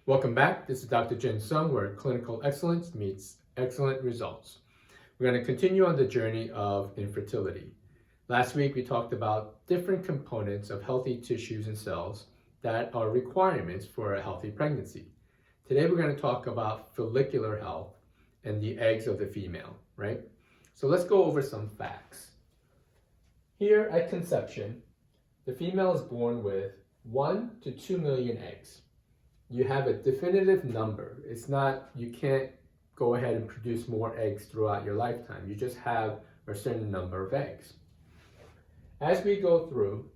Welcome back. This is Dr. Jin Sung, where clinical excellence meets excellent results. We're going to continue on the journey of infertility. Last week, we talked about different components of healthy tissues and cells that are requirements for a healthy pregnancy. Today, we're going to talk about follicular health and the eggs of the female, right? So let's go over some facts. Here at conception, the female is born with 1 to 2 million eggs. You have a definitive number. It's not, you can't go ahead and produce more eggs throughout your lifetime. You just have a certain number of eggs. As we go through,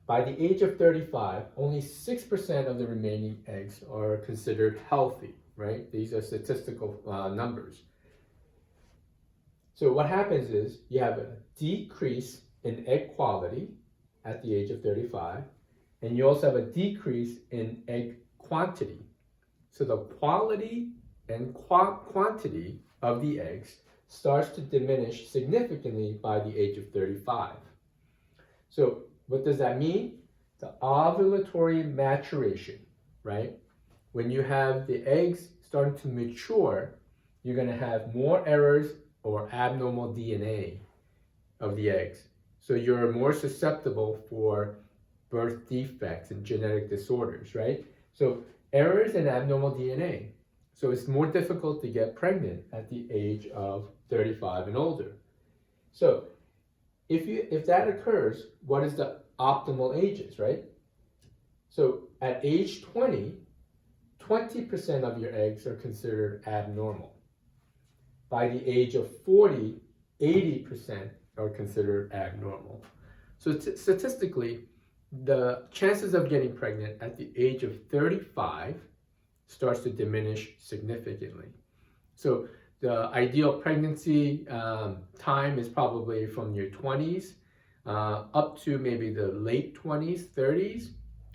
by the age of 35, only 6% of the remaining eggs are considered healthy, right? These are statistical numbers. So what happens is you have a decrease in egg quality at the age of 35, and you also have a decrease in egg quantity. So the quality and quantity of the eggs starts to diminish significantly by the age of 35. So what does that mean? The ovulatory maturation, right? When you have the eggs starting to mature, you're going to have more errors or abnormal DNA of the eggs. So you're more susceptible for birth defects and genetic disorders, right? So errors and abnormal DNA. So it's more difficult to get pregnant at the age of 35 and older. So if that occurs, what is the optimal ages, right? So at age 20, 20% of your eggs are considered abnormal. By the age of 40, 80% are considered abnormal. So statistically, the chances of getting pregnant at the age of 35 starts to diminish significantly. So the ideal pregnancy time is probably from your 20s up to maybe the late 20s, 30s.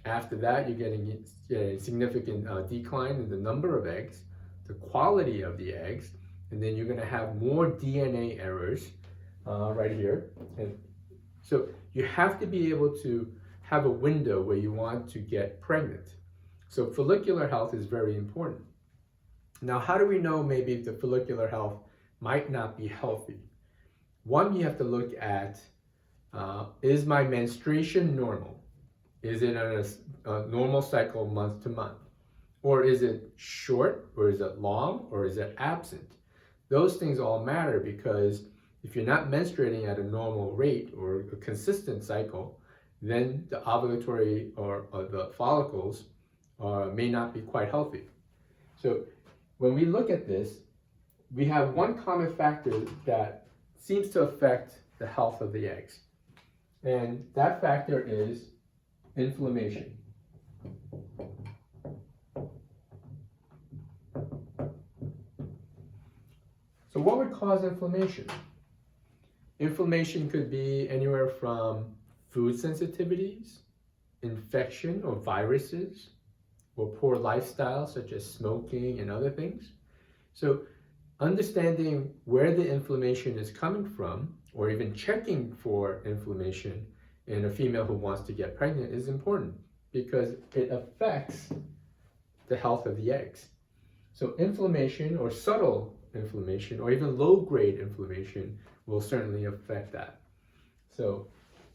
After that, you're getting a significant decline in the number of eggs, the quality of the eggs, and then you're going to have more DNA errors right here. And so you have to be able to have a window where you want to get pregnant. So follicular health is very important. Now, how do we know maybe the follicular health might not be healthy? One, you have to look at, is my menstruation normal? Is it on a normal cycle month to month? Or is it short, or is it long, or is it absent? Those things all matter, because if you're not menstruating at a normal rate or a consistent cycle, then the ovulatory or the follicles may not be quite healthy. So when we look at this, we have one common factor that seems to affect the health of the eggs. And that factor is inflammation. So what would cause inflammation? Inflammation could be anywhere from food sensitivities, infection or viruses, or poor lifestyle such as smoking and other things. So understanding where the inflammation is coming from, or even checking for inflammation in a female who wants to get pregnant, is important, because it affects the health of the eggs. So inflammation, or subtle inflammation, or even low-grade inflammation, will certainly affect that. So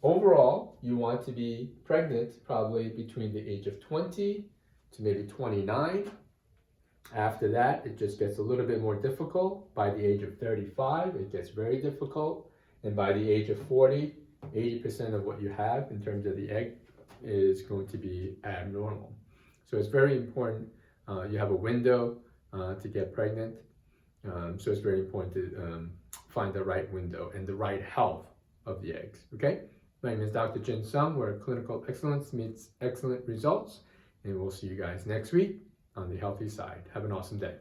overall, you want to be pregnant probably between the age of 20 to maybe 29. After that, it just gets a little bit more difficult. By the age of 35, it gets very difficult. And by the age of 40, 80% of what you have in terms of the egg is going to be abnormal. So it's very important you have a window to get pregnant. So it's very important to find the right window and the right health of the eggs, okay? My name is Dr. Jin Sung, where clinical excellence meets excellent results, and we'll see you guys next week on the healthy side. Have an awesome day.